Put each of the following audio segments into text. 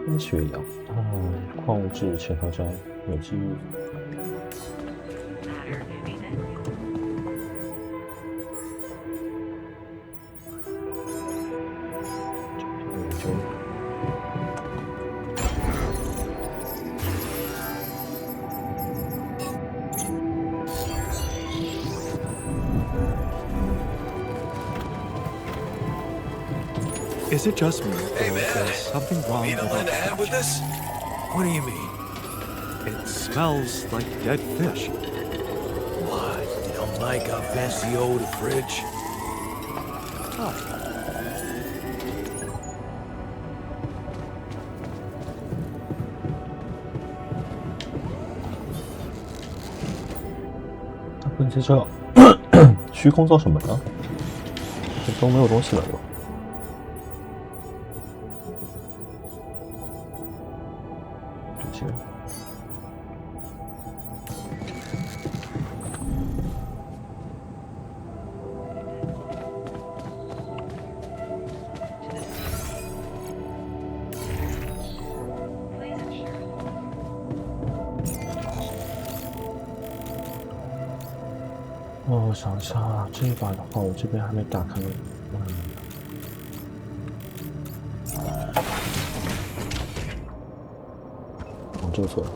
跟血氧，矿物质、前头胶、有机物。研究。Is it just me? Hey or is there man, something wrong need with to lend a our hand with this? What do you mean? It smells like dead fish. What? You don't like our fancy old fridge? Ah, 问题是虚空做什么呢？这都没有东西了，对吧？这些。我想一下，这一把的话，我这边还没打开。这个错了。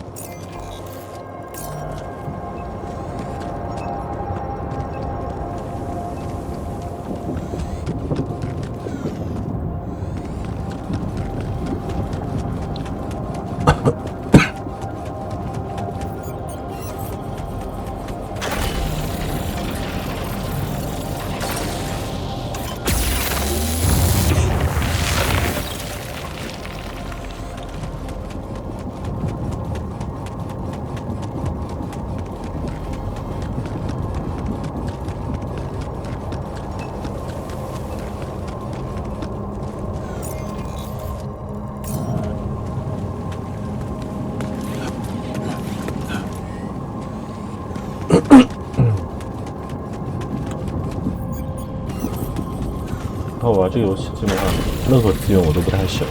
然后我玩这个游戏基本上任何资源我都不太省，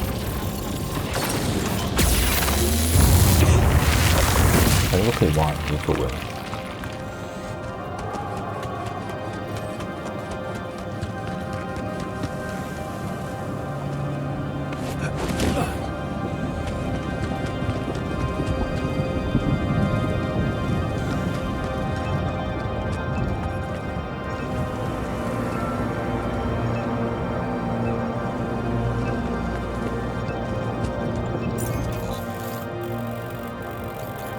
反正都可以挖，无所谓。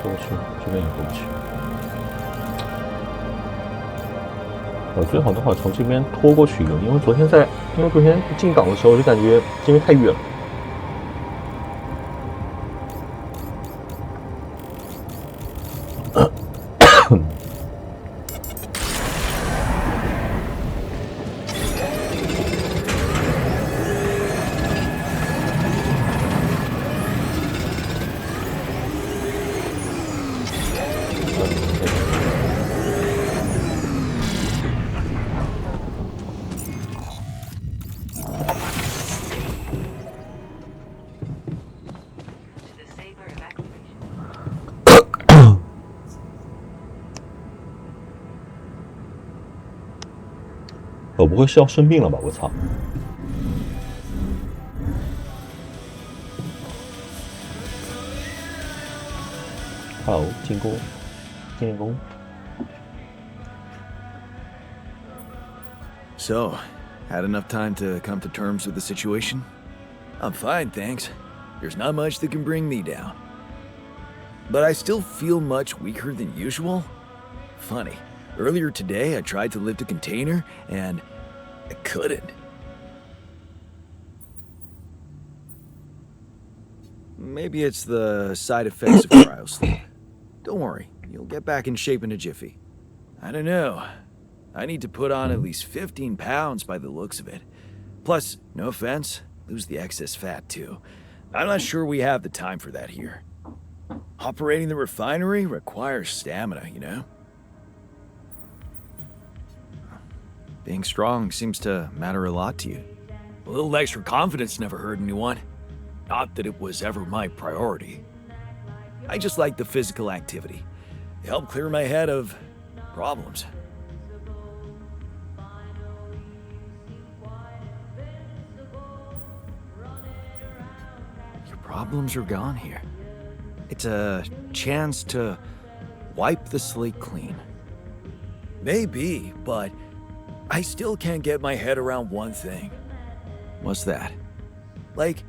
过去，这边也过不去。我最好的话从这边拖过去一个，因为昨天进港的时候就感觉这边太远了。我不会是要生病了吧？我操！Hello， 进攻。So, had enough time to come to terms with the situation? I'm fine, thanks. There's not much that can bring me down. But I still feel much weaker than usual. Funny, earlier today I tried to lift a container and I couldn't. Maybe it's the side effects of cryosleep. Don't worry, you'll get back in shape in a jiffy. I don't know. I need to put on at least 15 pounds by the looks of it. Plus, no offense, lose the excess fat too. I'm not sure we have the time for that here. Operating the refinery requires stamina, you know? Being strong seems to matter a lot to you. A little extra confidence never hurt anyone. Not that it was ever my priority. I just liked the physical activity. It helped clear my head of problems. Your problems are gone here. It's a chance to wipe the slate clean. Maybe, but I still can't get my head around one thing. What's that? Like,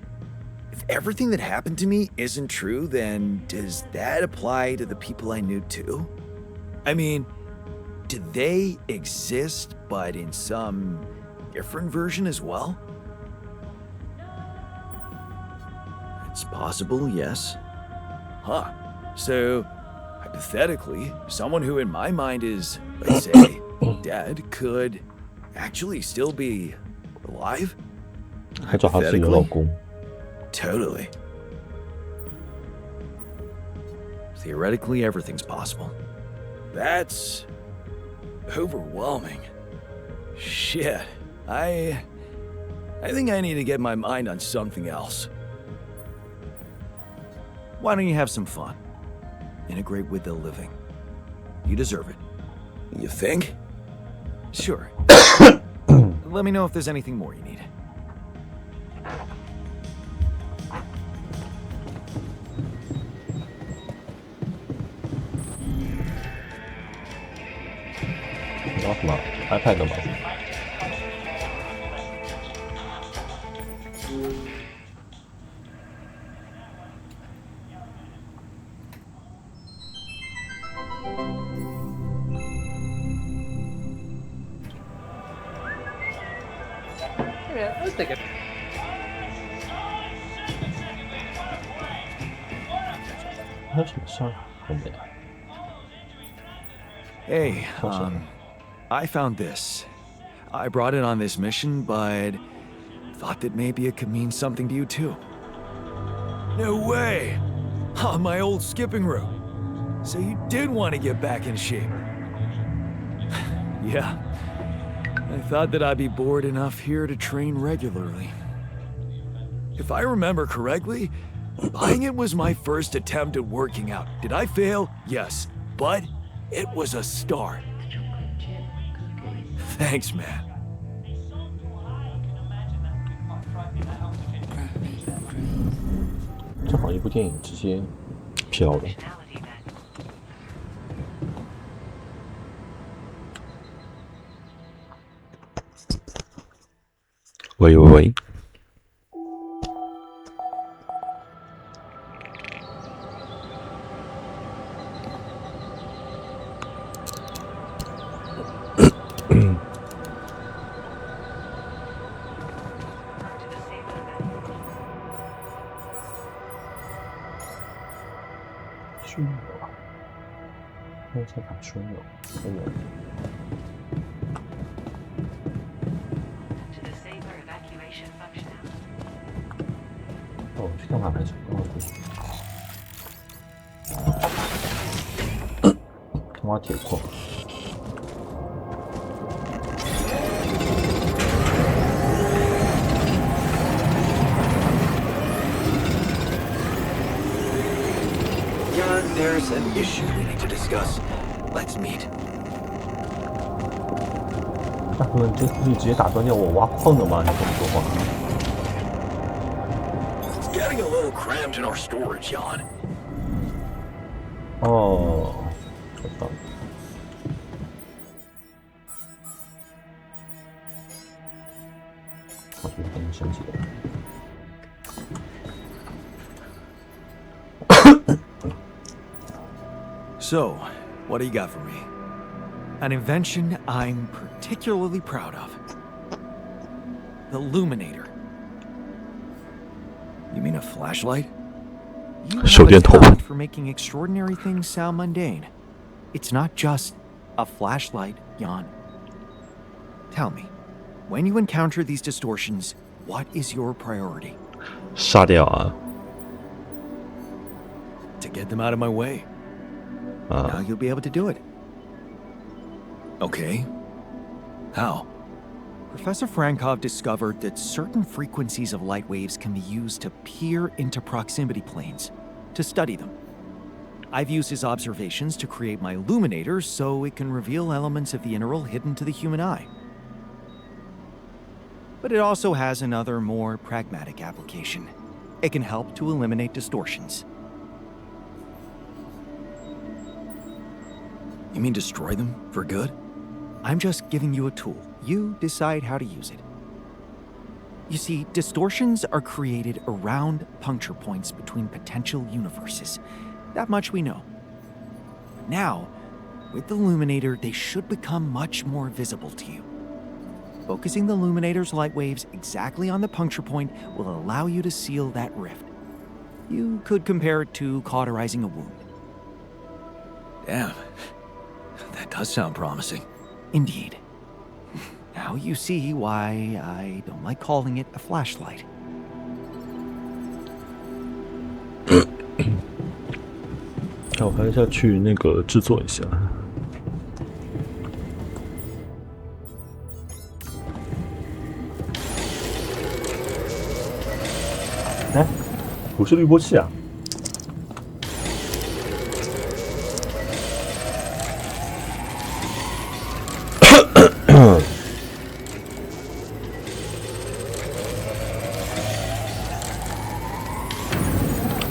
if everything that happened to me isn't true, then does that apply to the people I knew too? I mean, do they exist, but in some different version as well? It's possible, yes. Huh. So, hypothetically, someone who in my mind is, let's say, dead could actually still be alive? 还找她自己的老公。 Totally. Theoretically, everything's possible. That's overwhelming. Shit. I think I need to get my mind on something else. Why don't you have some fun? Integrate with the living. You deserve it. You think? Sure. Let me know if there's anything more you need. 然后什么 iPad 吗？还有什么事儿？后面。 Hey, I found this. I brought it on this mission, but thought that maybe it could mean something to you too. No way! On my old skipping rope. So you did want to get back in shape. Yeah. I thought that I'd be bored enough here to train regularly. If I remember correctly, buying it was my first attempt at working out. Did I fail? Yes. But it was a start. Thanks, man. 正好一部电影直接飘了。喂喂喂。枢纽啊，那再打枢纽，枢纽。哦，去干嘛来着？哦，挖铁矿。 There's an issue we need to discuss. Let's meet. 大哥，你这可以直接打断掉我挖矿的吗？你这么说话。It's getting a little cramped in our storage, Jan. 哦，我知道了。我觉得跟你升级了。 So, what do you got for me? An invention I'm particularly proud of. The Luminator. You mean a flashlight? You have a talent for making extraordinary things sound mundane. It's not just a flashlight, Jan. Tell me, when you encounter these distortions, what is your priority? 杀掉啊！ To get them out of my way. Now you'll be able to do it. Okay. How? Professor Frankov discovered that certain frequencies of light waves can be used to peer into proximity planes, to study them. I've used his observations to create my illuminator so it can reveal elements of the interval hidden to the human eye. But it also has another, more pragmatic application. It can help to eliminate distortions. You mean destroy them for good? I'm just giving you a tool. You decide how to use it. You see, distortions are created around puncture points between potential universes. That much we know. Now, with the illuminator, they should become much more visible to you. Focusing the illuminator's light waves exactly on the puncture point will allow you to seal that rift. You could compare it to cauterizing a wound. Damn. That does sound promising. Indeed. Now you see why I don't like calling it a flashlight. 那我还是要去那个制作一下。哎，不是滤波器啊。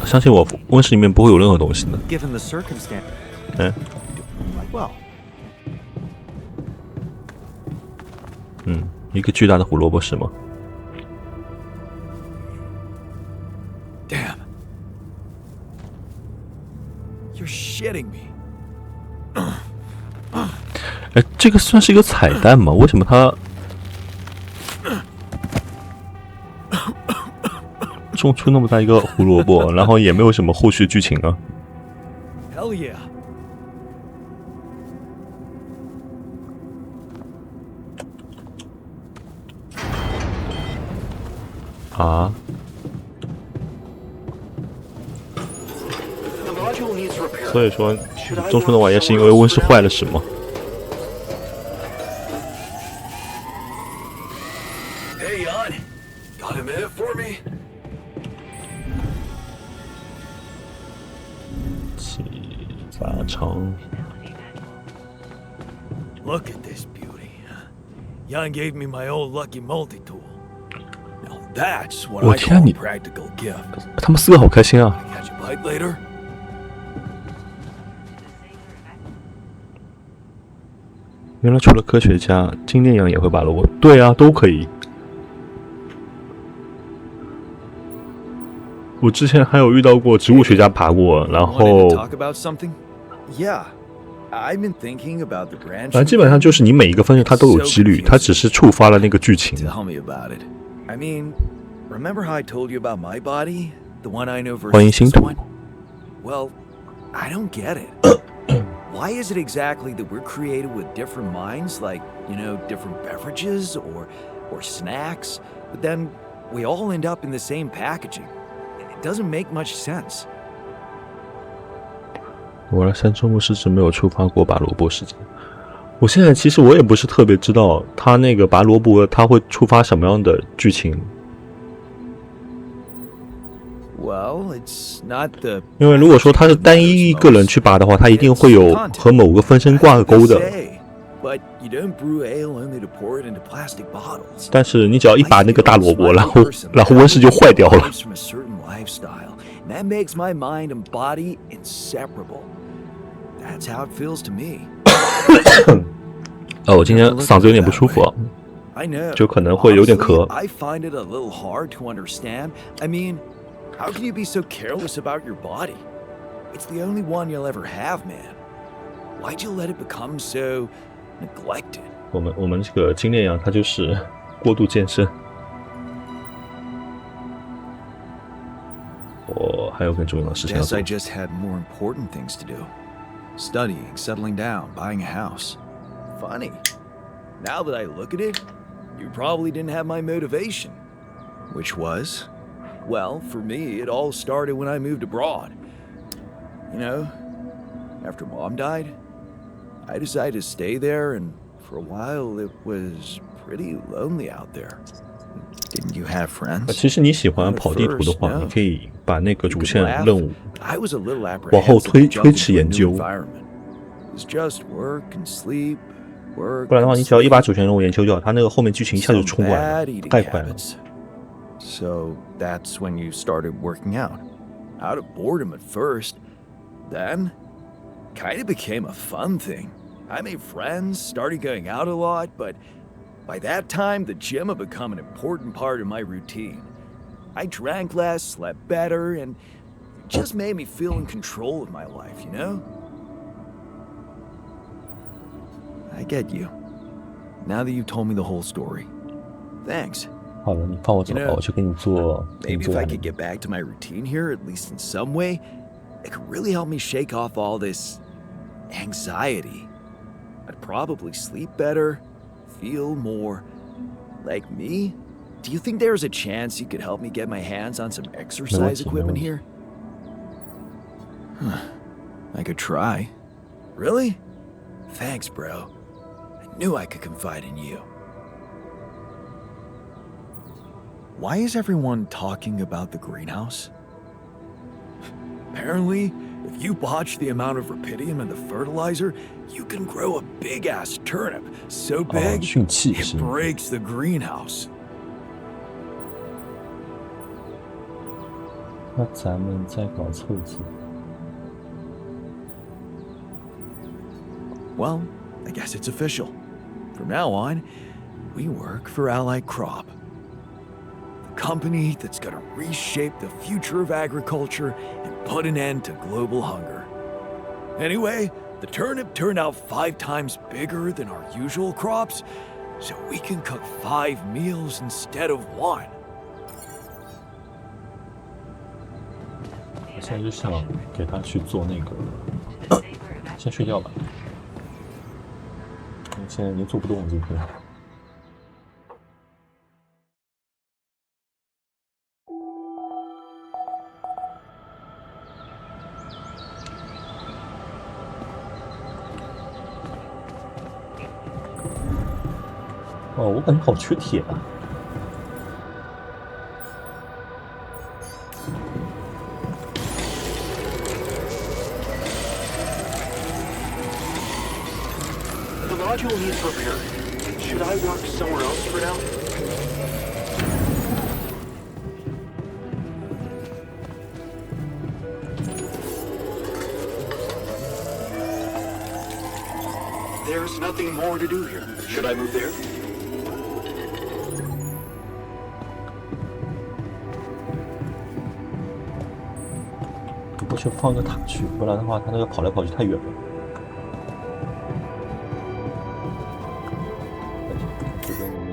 相信我，温室里面不会有任何东西的。Given the circumstance, 嗯 quite well. 一个巨大的胡萝卜是吗？ Damn. You're shitting me. 哎，这个算是一个彩蛋吗？为什么它种出那么大一个胡萝卜，然后也没有什么后续剧情啊？ Hell yeah. 啊？ The module needs repair. 所以说种出那玩意是因为温室坏了是吗？ Hey, Yon. Got a minute for me? 七八成。 Look at this beauty. Yon gave me my old lucky multi-tool. Now that's what I call a practical gift. 他们四个好开心啊！ Catch a bite later? 原来除了科学家，金链羊也会拔萝卜。对啊，都可以。我之前还有遇到过植物学家爬过，然后 Talk about something? Yeah. I've been thinking about the branch. 反正基本上就是你每一个分数它都有几率，它只是触发了那个剧情。 Tell me about it. I mean, remember how I told you about my body? The one I know 欢迎 versus 星 this 图 one? Well, I don't get it. Why is it exactly that we're created with different minds, like, you know, different beverages or snacks, but then we all end up in the same packaging? It doesn't make much sense. 我的山中牧师没有触发过拔萝卜事件。我现在其实我也不是特别知道他那个拔萝卜他会触发什么样的剧情， Well, it's not the 因为如果说他是单一一个人去拔的话，他一定会有和某个分身挂钩的。 But you don't brew ale only to pour it into plastic bottles. 但是你只要一拔那个大萝卜，然后温室就坏掉了。 From a certain lifestyle, and that makes my mind and body inseparable. That's how it feels to me. 我今天嗓子有点不舒服啊， I know. 就可能会有点咳。 Honestly, I find it a little hard to understand. I mean, how can you be so careless about your body? It's the only one you'll ever have, man. Why'd you let it become so neglected? 我们这个金链羊它就是过度健身。我还有更重要的事情要 Guess 做 I。just had more important things to do. Studying, settling down, buying a house. Funny. Now that I look at it, you probably didn't have my motivation. Which was? Well, for me, it all started when I moved abroad. You know, after Mom died, I decided to stay there, and for a while it was pretty lonely out there. Didn't you have friends? 其实你喜欢跑地图的话，你可以把那个主线任务 I was a little 往后 apprehensive 推迟 jumping 研 to a 究， new environment. It was just work and sleep, work 不然的话， and 你只要一 sleep. 把主线任务研究掉，它那个后面剧情一下就 Some 冲过来 bad 了， eating 太快了。 habits. So that's when you started working out. Out of boredom at first. Then, kind of became a fun thing. I made friends, started going out a lot, but by that time, the gym had become an important part of my routine. I drank less, slept better, and it just made me feel in control of my life, you know? I get you. Now that you've told me the whole story. Thanks. 好了，你放我走吧，我去给你做。 Maybe if I could get back to my routine here, at least in some way, it could really help me shake off all this anxiety. I'd probably sleep better, feel more like me. Do you think there's a chance you could help me get my hands on some exercise equipment here? I could try. Really? Thanks, bro. I knew I could confide in you. Why is everyone talking about the greenhouse? Apparently, if you botch the amount of rubidium in the fertilizer, you can grow a big-ass turnip so big, 驯器 it 是 breaks the greenhouse. 那咱们再搞凑字。 Well, I guess it's official. From now on, we work for Allied Crop. The company that's gonna reshape the future of agriculture and put an end to global hunger. Anyway, the turnip turned out 5 times bigger than our usual crops, so we can cook 5 meals instead of 1. 我现在就想给他去做那个，先睡觉吧。你现在已经做不动了，今天。哦，我感觉好缺铁啊。 The module needs repair. Should I work somewhere else for now? There's nothing more to do here. Should I move there? 你过去放个塔去，不然的话，它那个跑来跑去太远了。 这边我们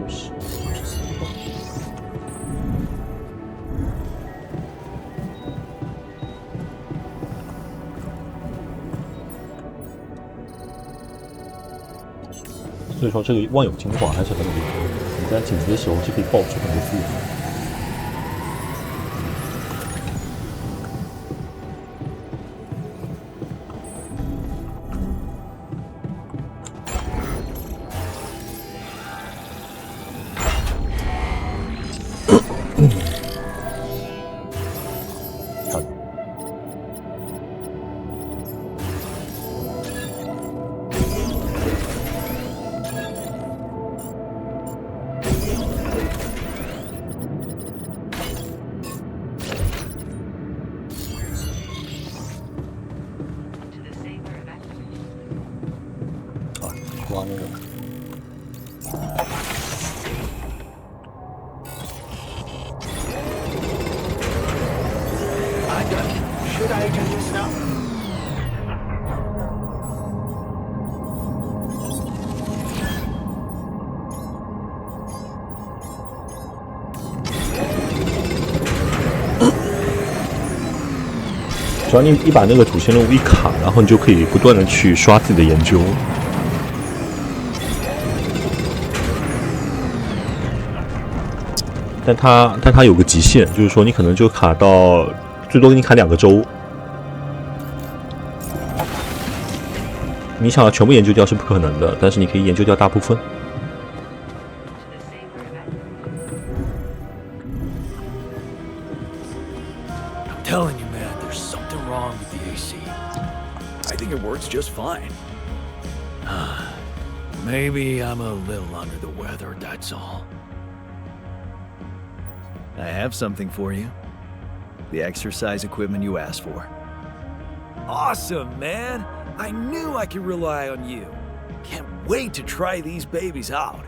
64号。所以说，这个万有精华还是很有用的。你在紧急的时候就可以爆出很多资源。 挖那个。 I'm done. Should I do this now? 只要你一把那个主线任务一卡，然后你就可以不断的去刷自己的研究。但它有个极限，就是说你可能就卡到最多给你卡2个周，你想要全部研究掉是不可能的，但是你可以研究掉大部分。I'm telling you, man, there's something wrong with the AC. I think it works just fine. Maybe I'm a little under the weather, that's all. I have something for you. The exercise equipment you asked for. Awesome, man! I knew I could rely on you. Can't wait to try these babies out.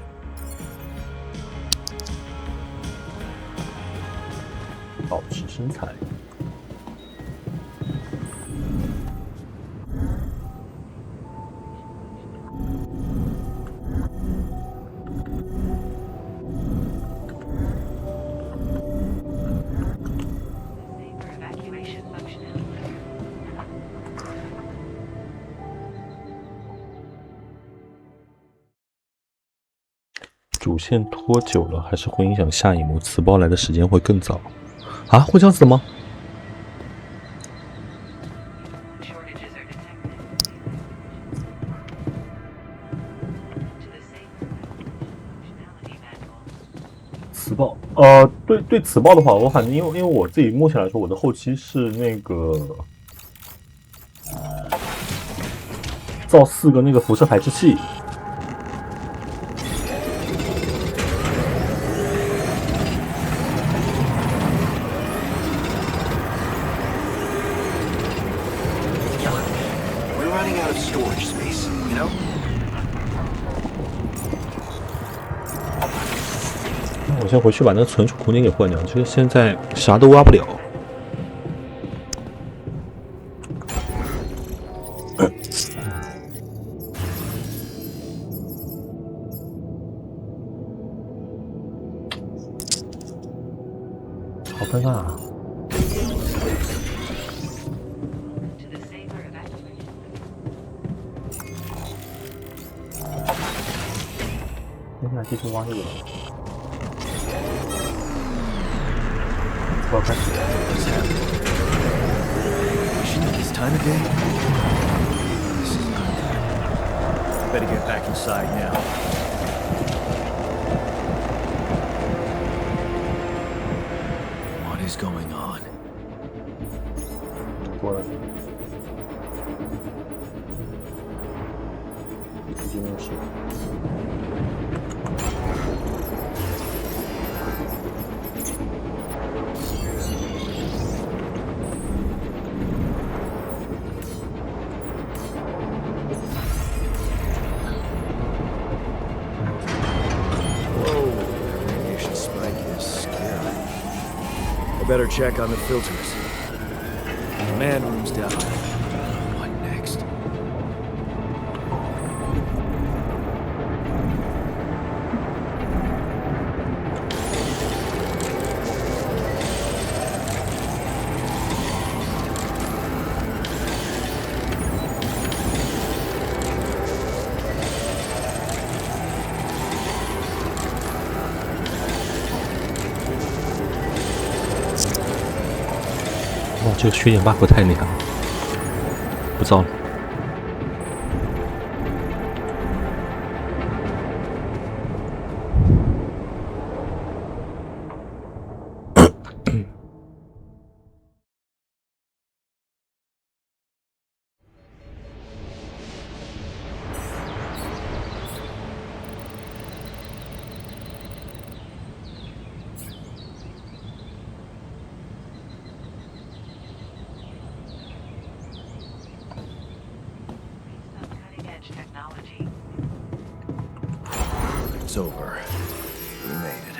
保持身材。主线拖久了，还是会影响下一幕，磁暴来的时间会更早。啊，会这样子的吗？磁暴，对磁暴的话，我反正因为我自己目前来说，我的后期是那个造4个那个辐射排斥器。我先回去把那个存储空间给换掉，这个现在啥都挖不了。好尴尬啊！现在继续挖这个。Well, What's happening? Fishing at this time of day? This is not good. Better get back inside now. What is going on? 过来。这件事。Better check on the filters. Command room's down. What next?哇，这个血点 buff 太厉害了，不造了。It's over. We made it.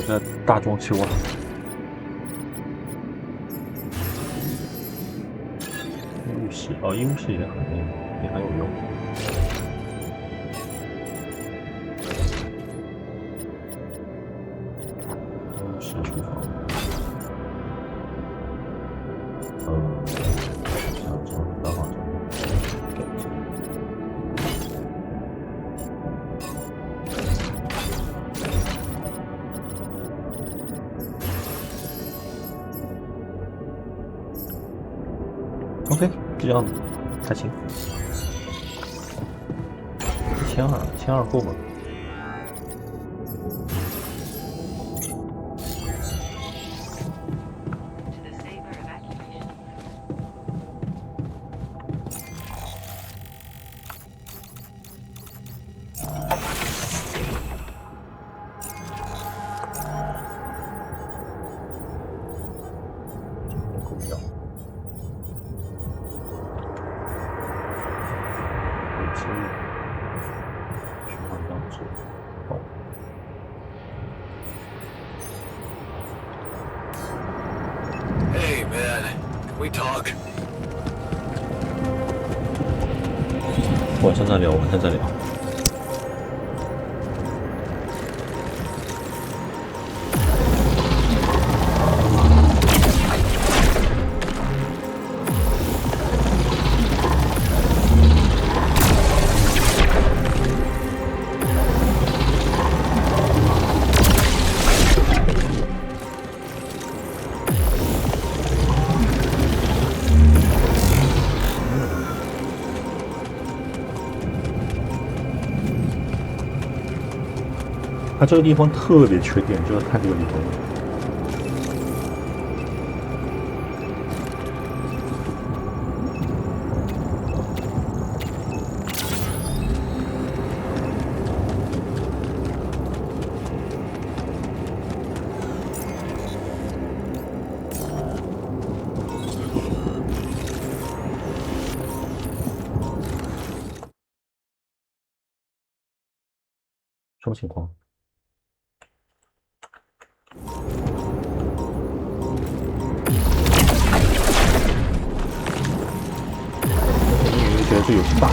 个大装修啊。医务室哦，医务室也很有用。医务室厨房。想这打好这个。OK， 就这样子，还行。1200够吗？Hey, man, can we talk? 晚上再聊。它这个地方特别缺电，就要看这个地方。什么情况？你觉得这游戏 bug？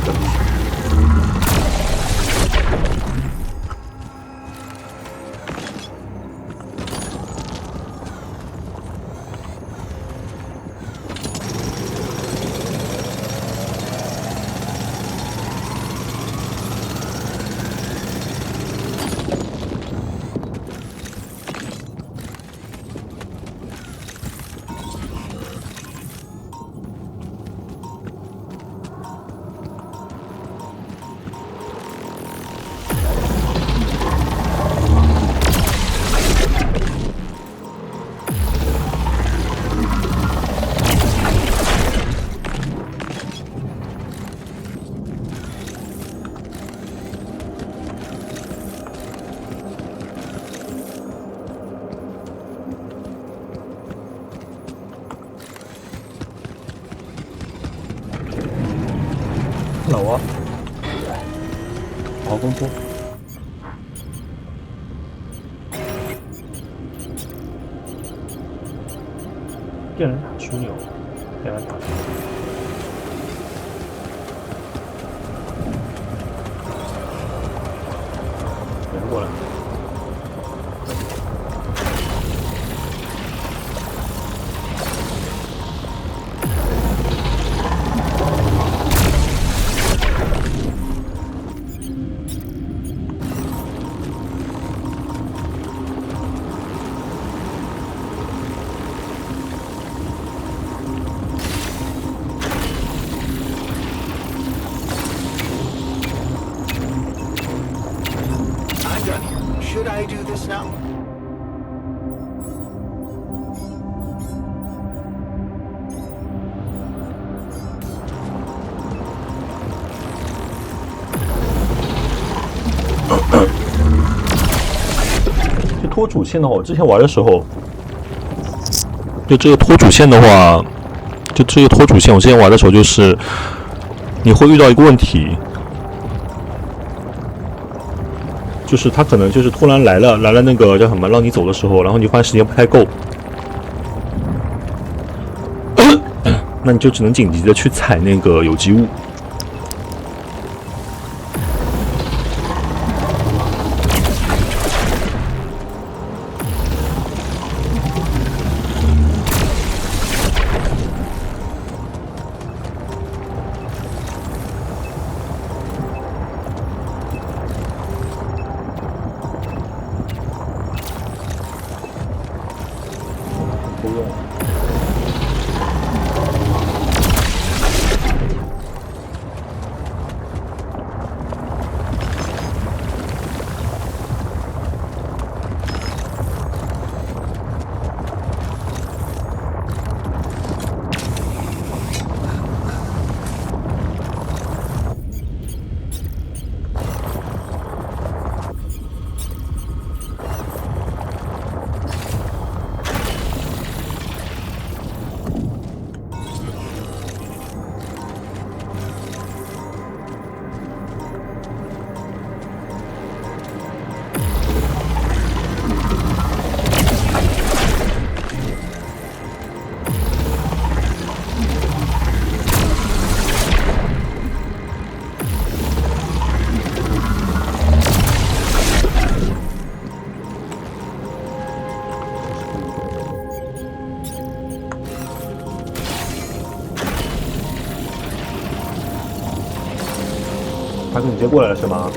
老啊，好好工作。电人打枢纽，电人打枢纽。人过来。Should I do this now? 就拖主线的话，我之前玩的时候，就这个拖主线的话，我之前玩的时候就是你会遇到一个问题。就是他可能就是突然来了那个叫什么让你走的时候，然后你发现时间不太够，那你就只能紧急的去采那个有机物。不用。他是你接过来了是吗？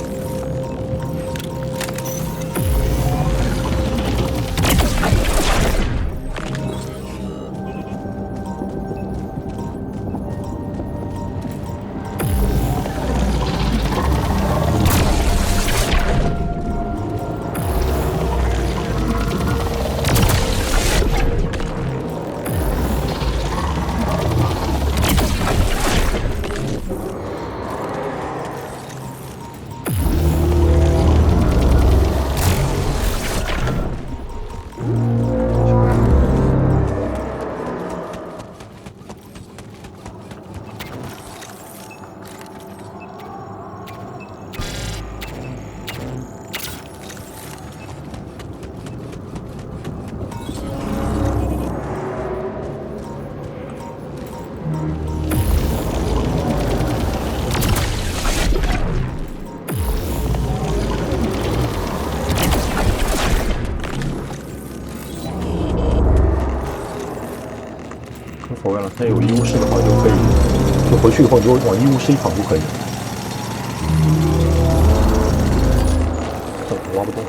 无所谓了，现在有医务室的话就可以，就回去以后你就往医务室一躺就可以了。挖不动。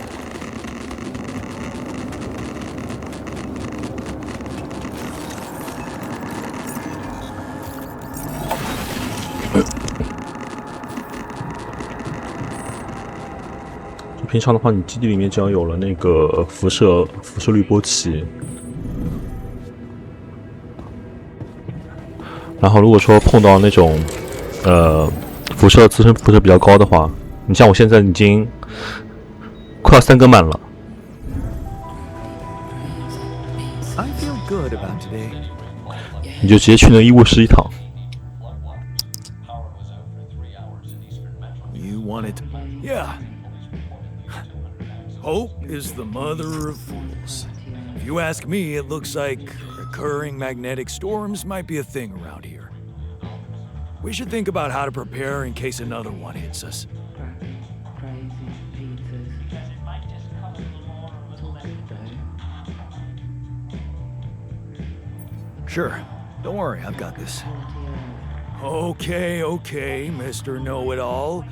平常的话，你基地里面只要有了那个辐射滤波器，然后如果说碰到那种自身辐射比较高的话，你像我现在已经快要3根满了。你就直接去那个医务室一躺。Yeah. Hope is the mother of fools. If you ask me, it looks like recurring magnetic storms might be a thing around here. We should think about how to prepare in case another one hits us. Sure. Don't worry, I've got this. Okay, Mr. Know-It-All.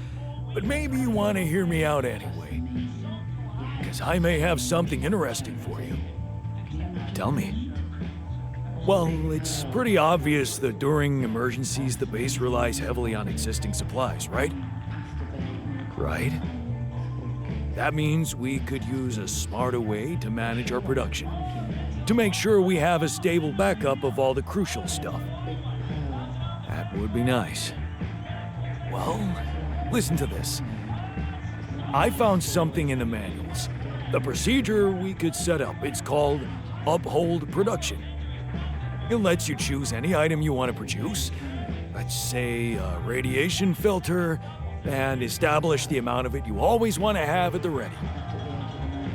But maybe you want to hear me out anyway. Because I may have something interesting for you. Tell me. Well, it's pretty obvious that during emergencies, the base relies heavily on existing supplies, right? Right? That means we could use a smarter way to manage our production, to make sure we have a stable backup of all the crucial stuff. That would be nice. Well, listen to this. I found something in the manuals. The procedure we could set up. It's called Uphold Production. It lets you choose any item you want to produce. Let's say a radiation filter, and establish the amount of it you always want to have at the ready.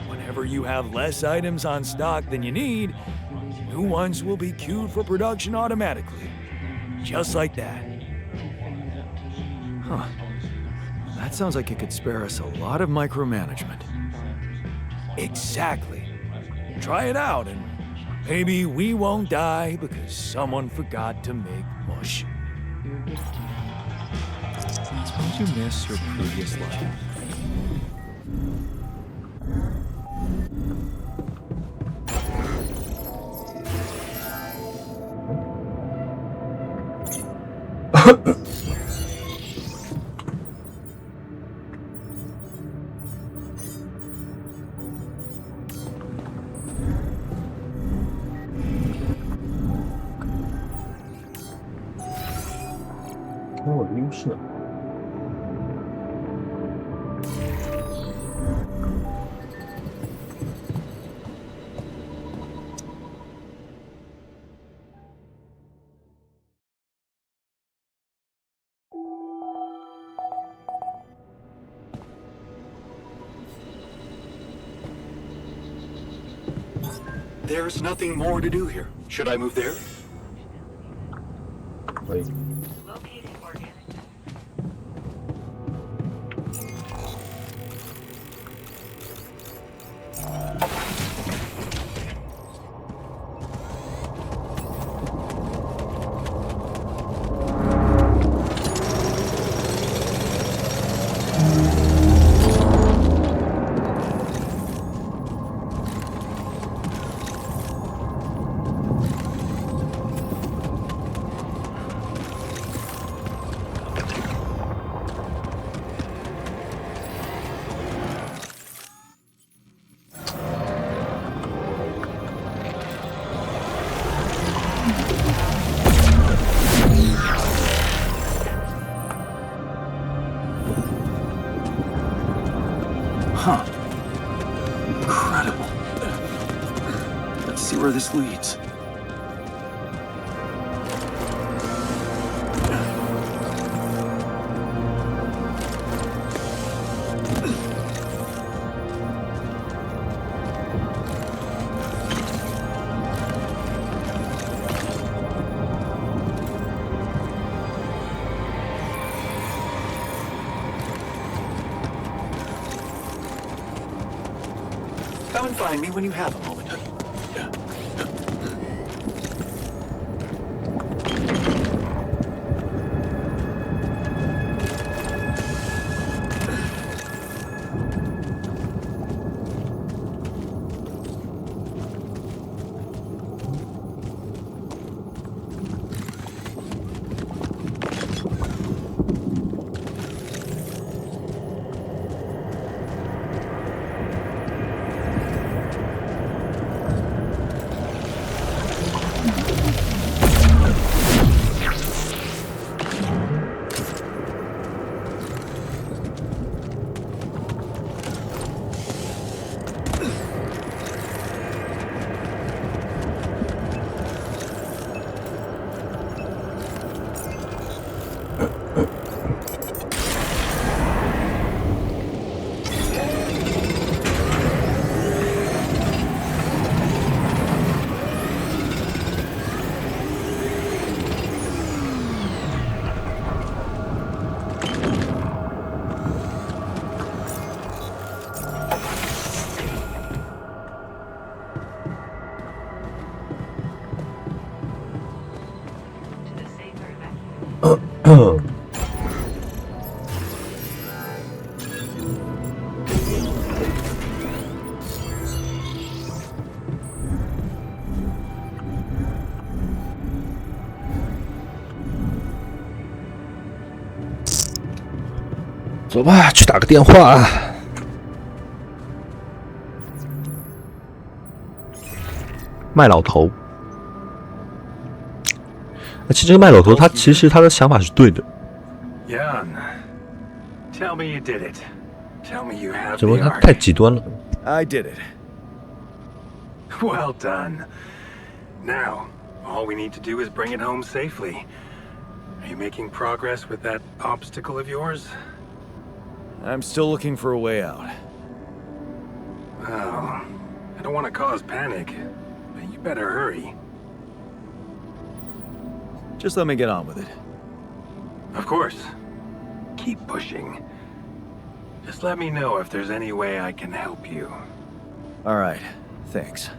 Whenever you have less items on stock than you need, new ones will be queued for production automatically. Just like that. Huh. That sounds like it could spare us a lot of micromanagement. Exactly. Try it out and maybe we won't die because someone forgot to make mush. Suppose you miss your previous life. 看我的优势呢。There's nothing more to do here. Should I move there? 可以。 Huh. Incredible. Let's see where this leads. Come and find me when you have a moment. Oh. 走吧，去打个电话。麦老头，其实这个麦老头他其实他的想法是对的。Jan, tell me you did it. Tell me you have 只不 the 过他 art. 太极端了。 I did it. Well done. Now, all we need to do is bring it home safely. Are you making progress with that obstacle of yours? I'm still looking for a way out. Well, I don't want to cause panic, but you better hurry. Just let me get on with it. Of course. Keep pushing. Just let me know if there's any way I can help you. All right, thanks.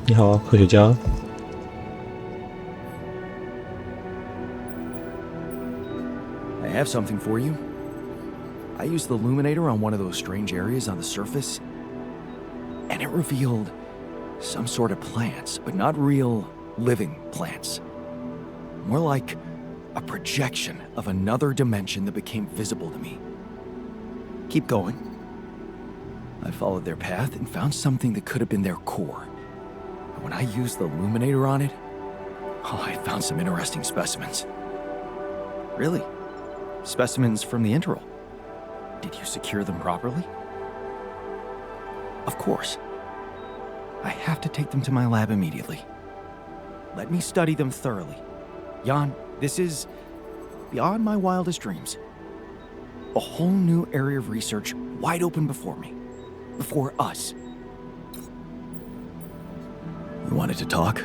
"你好，科学家。" I have something for you. I used the illuminator on one of those strange areas on the surface, and it revealed some sort of plants, but not real living plants. More like a projection of another dimension that became visible to me. Keep going. I followed their path and found something that could have been their core. But when I used the illuminator on it, I found some interesting specimens. Really? Specimens from the interval. Did you secure them properly? Of course. I have to take them to my lab immediately. Let me study them thoroughly. Jan, this is beyond my wildest dreams. A whole new area of research wide open before me. Before us. You wanted to talk?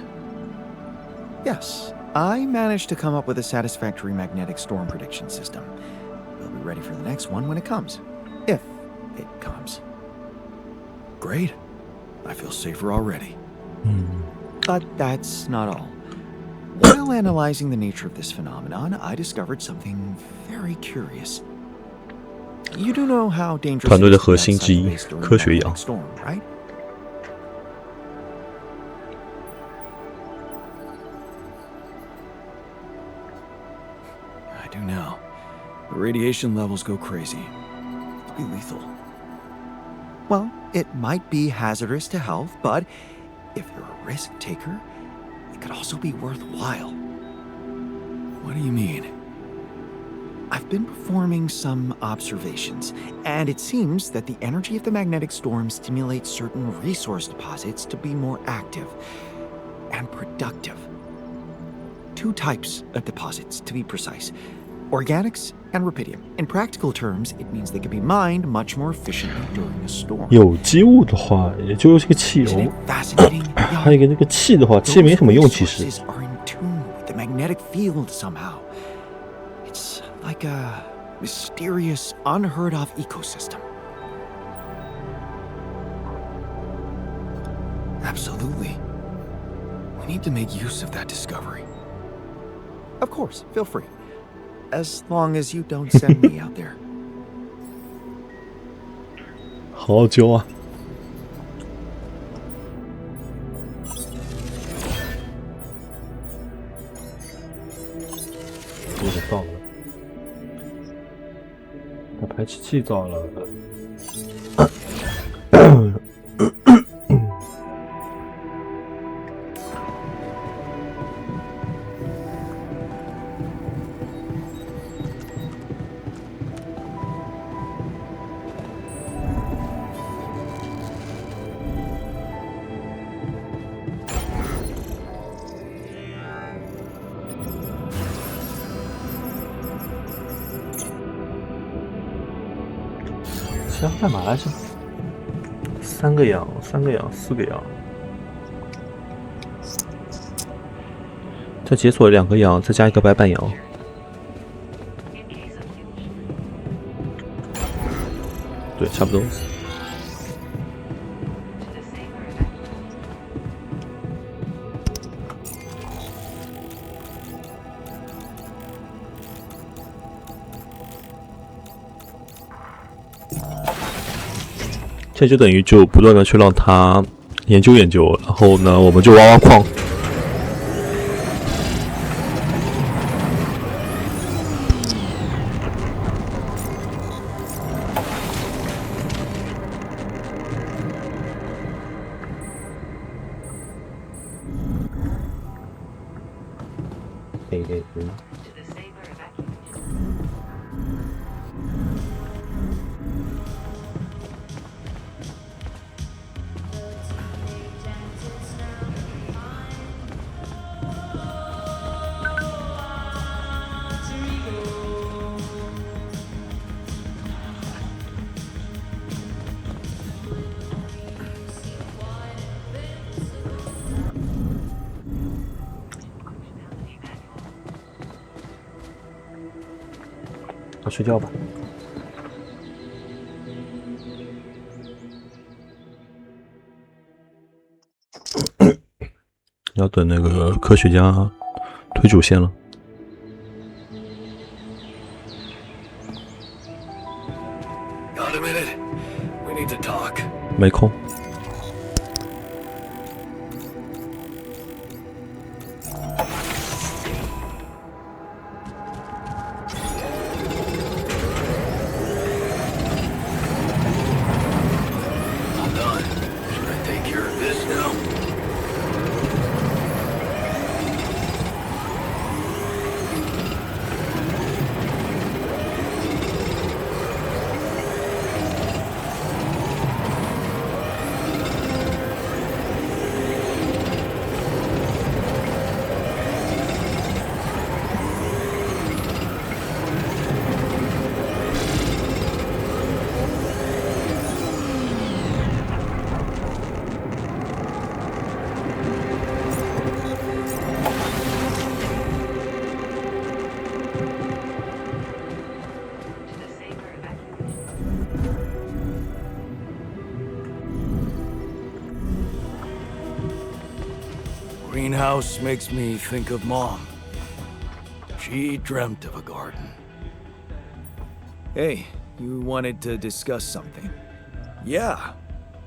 Yes. I managed to come up with a satisfactory magnetic storm prediction system. We'll be ready for the next one when it comes. If it comes. Great. I feel safer already. But that's not all. While analyzing the nature of this phenomenon, I discovered something very curious. You do know how dangerous 团队 it 的 is to 核 be 心之 outside 一 base during 科学 a 氧 magnetic storm, right? I do now. The radiation levels go crazy. It could be lethal. Well, it might be hazardous to health, but if you're a risk taker, it could also be worthwhile. What do you mean? I've been performing some observations, and it seems that the energy of the magnetic storm stimulates certain resource deposits to be more active and productive. Two types of deposits, to be precise. Organics and rubidium. In practical terms, it means they can be mined much more efficiently during a storm. 有机物的话，也就是个汽 Isn't 油 it。fascinating? 还有一个那个气的话，气没什么用，其 Those 实。 resources are in tune with the magnetic field somehow. It's like a mysterious, unheard of ecosystem. Absolutely. We need to make use of that discovery. Of course, feel free. As long as you don't send me out there. 好好揪啊！我的到了，把排气器造了。想干嘛来着？3个氧，4个氧，再解锁2个氧，再加一个白板氧。对，差不多。这就等于就不断的去让他研究研究，然后呢，我们就挖挖矿。快睡觉吧。要等那个科学家推主线了。Got a minute? We need to talk. 没空。All done. Should I take care of this now? Greenhouse makes me think of Mom. She dreamt of a garden. Hey, you wanted to discuss something? Yeah.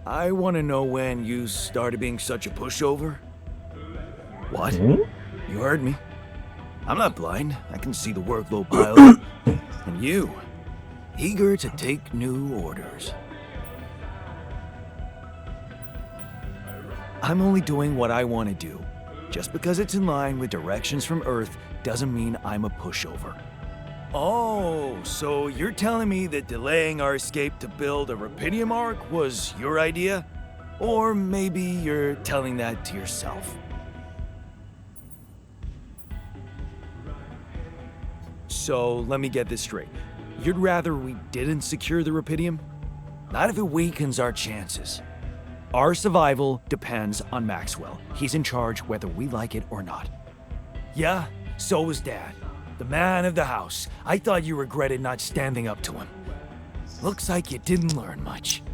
I want to know when you started being such a pushover. What? You heard me. I'm not blind. I can see the workload pile up. And you, eager to take new orders. I'm only doing what I want to do. Just because it's in line with directions from Earth doesn't mean I'm a pushover. Oh, so you're telling me that delaying our escape to build a Rapidium Ark was your idea? Or maybe you're telling that to yourself. So let me get this straight. You'd rather we didn't secure the Rapidium? Not if it weakens our chances. Our survival depends on Maxwell. He's in charge whether we like it or not. Yeah, so was Dad. The man of the house. I thought you regretted not standing up to him. Looks like you didn't learn much.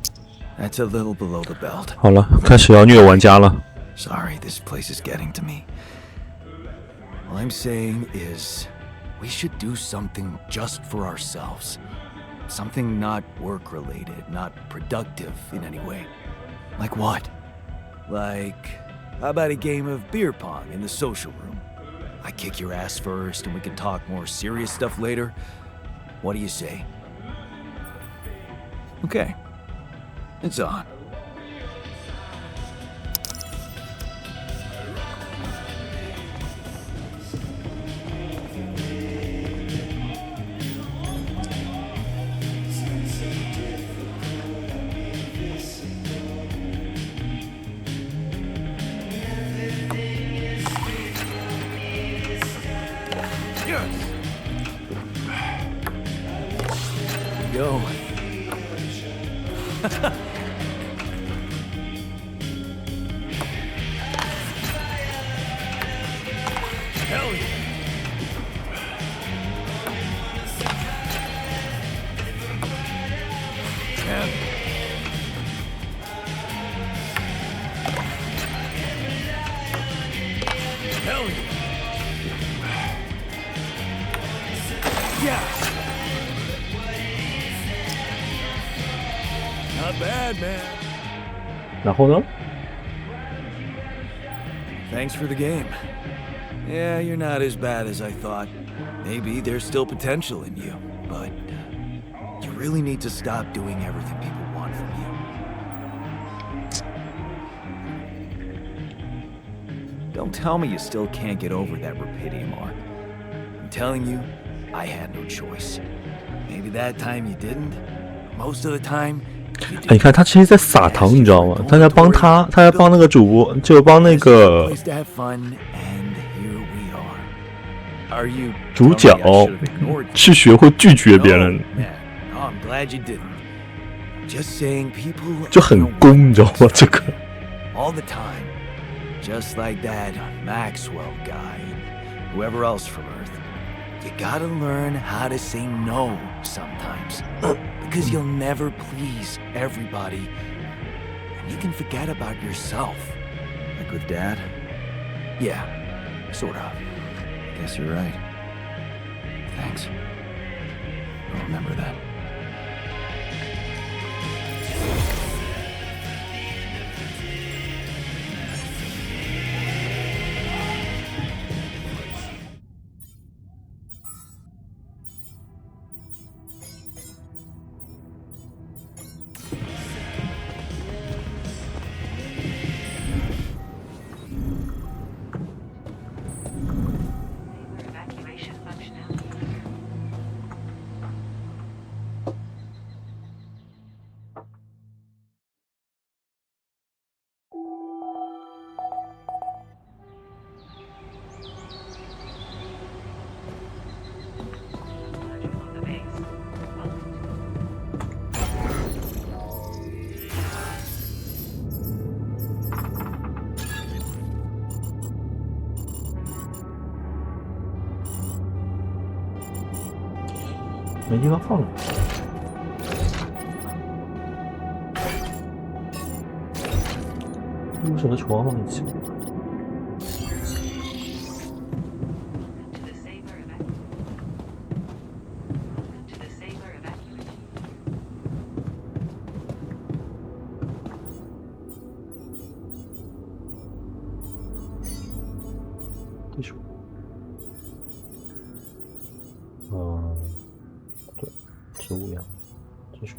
That's a little below the belt. 好了，开始要虐玩家了。 Sorry, this place is getting to me. All I'm saying is, we should do something just for ourselves. Something not work-related, not productive in any way. Like what? Like, how about a game of beer pong in the social room? I kick your ass first and we can talk more serious stuff later. What do you say? Okay. It's on. Go. Hell yeah. Man. Hell yeah. Yes. Not bad, man. 然后呢？ Thanks for the game. Yeah, you're not as bad as I thought. Maybe there's still potential in you, but you really need to stop doing everything people want from you. Don't tell me you still can't get over that Rapidium Ark. I'm telling you, I had no choice. Maybe that time you didn't. Most of the time, 哎，你看他其实在撒糖，你知道吗？他在帮他，他在帮那个主播，就帮那个主角去学会拒绝别人，就很攻，你知道吗？这个。All the time, just like that Maxwell guy and whoever else from Earth. You gotta learn how to say no sometimes. Because you'll never please everybody. And you can forget about yourself. Like with Dad? Yeah, sort of. Guess you're right. Thanks. I'll remember that. 没地方放了。为什么床放一起？ 地鼠，对，植物样，地鼠。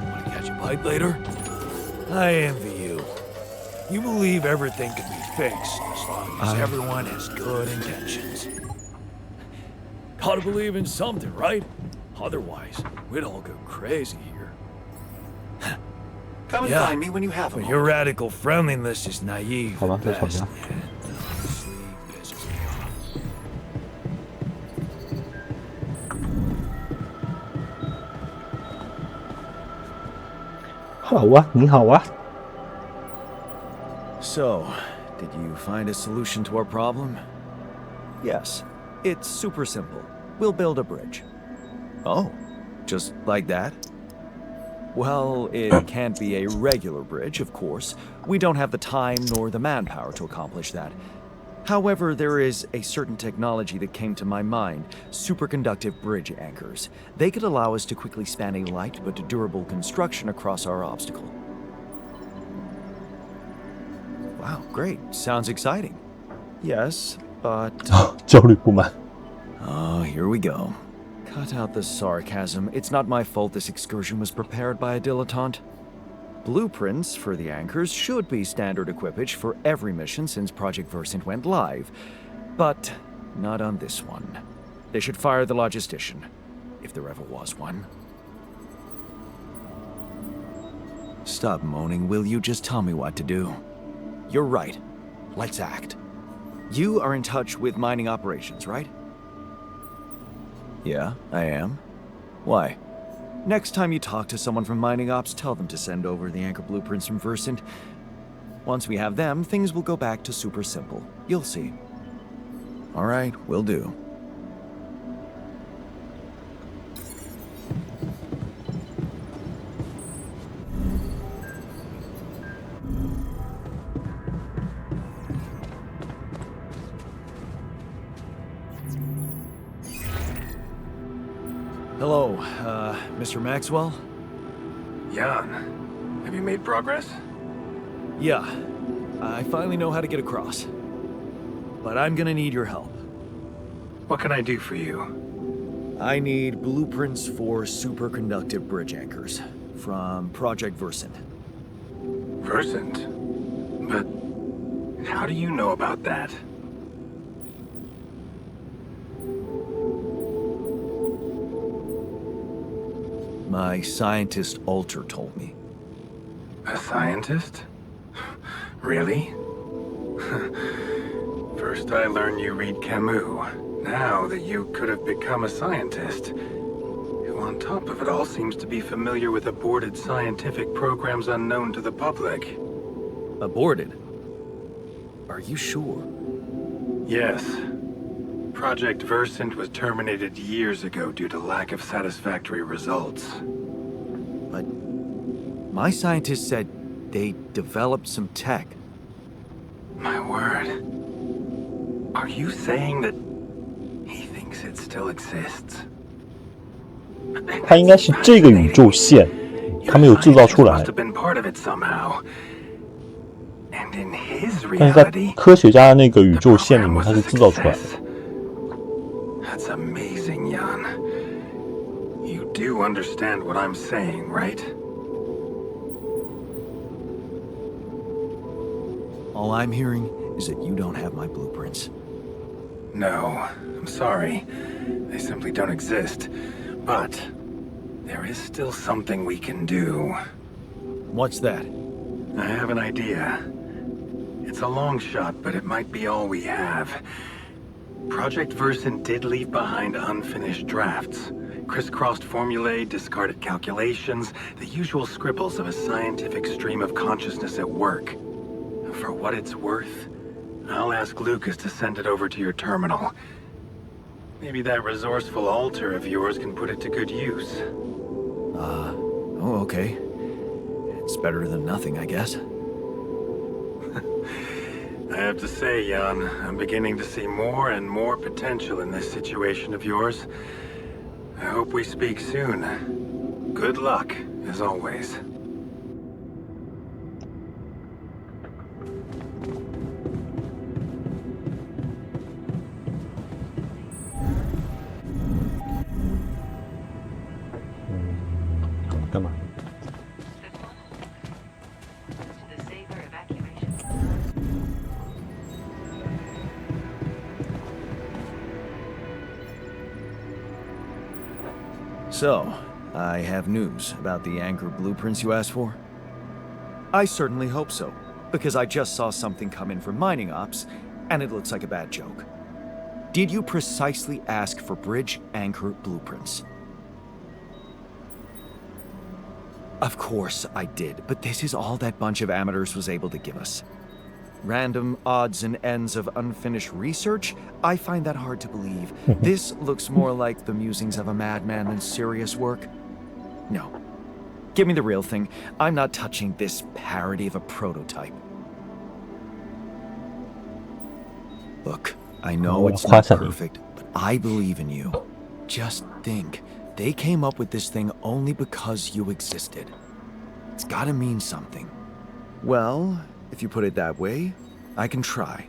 Want to catch a bite later? I envy you. You believe everything can be fixed as long as everyone has good intentions. Gotta believe in something, right? Otherwise, we'd all go crazy here. Come and Yeah, find me when you have but them. your radical friendliness is naive 好吧， at 再吵 best, 架。 and honestly pisses me off. 好啊，你好啊。 So, did you find a solution to our problem? Yes. It's super simple. We'll build a bridge. Oh, just like that? Well, it can't be a regular bridge, of course. We don't have the time nor the manpower to accomplish that. However, there is a certain technology that came to my mind, superconductive bridge anchors. They could allow us to quickly span a light but durable construction across our obstacle. Wow, great. Sounds exciting. Yes, but... 焦虑不满。 Oh, here we go. Cut out the sarcasm. It's not my fault this excursion was prepared by a dilettante. Blueprints for the anchors should be standard equipage for every mission since Project Versant went live. But not on this one. They should fire the logistician, if there ever was one. Stop moaning, will you? Just tell me what to do. You're right. Let's act. You are in touch with mining operations, right? Yeah, I am. Why? Next time you talk to someone from mining ops, tell them to send over the anchor blueprints from Versant. Once we have them, things will go back to super simple. You'll see. All right, will do. Hello, Mr. Maxwell? Jan, have you made progress? Yeah, I finally know how to get across. But I'm gonna need your help. What can I do for you? I need blueprints for superconductive bridge anchors from Project Versant. Versant? But how do you know about that? My scientist Alter told me. A scientist? Really? First I learned you read Camus, Now that you could have become a scientist, who on top of it all seems to be familiar with aborted scientific programs unknown to the public. Aborted? Are you sure? Yes. Project Versant was terminated years ago due to lack of satisfactory results. But my scientist said they developed some tech. My word. Are you saying that he thinks it still exists? 它应该是这个宇宙线，他们有制造出来。 Must have been part of it somehow. And in his 但是在 reality, 科学家的那个宇宙线里面，它是制造出来的。 That's amazing, Jan. You do understand what I'm saying, right? All I'm hearing is that you don't have my blueprints. No, I'm sorry. They simply don't exist. But there is still something we can do. What's that? I have an idea. It's a long shot, but it might be all we have. Project Versant did leave behind unfinished drafts. Crisscrossed formulae, discarded calculations, the usual scribbles of a scientific stream of consciousness at work. For what it's worth, I'll ask Lucas to send it over to your terminal. Maybe that resourceful altar of yours can put it to good use. Oh, okay. It's better than nothing, I guess. I have to say, Jan, I'm beginning to see more and more potential in this situation of yours. I hope we speak soon. Good luck, as always. So, I have news about the Anchor blueprints you asked for? I certainly hope so, because I just saw something come in from mining ops, and it looks like a bad joke. Did you precisely ask for bridge anchor blueprints? Of course I did, but this is all that bunch of amateurs was able to give us. Random odds and ends of unfinished research? I find that hard to believe. This looks more like the musings of a madman than serious work. No. Give me the real thing. I'm not touching this parody of a prototype. Look, I know it's not perfect, but I believe in you. Just think, they came up with this thing only because you existed. It's gotta mean something. Well, if you put it that way, I can try.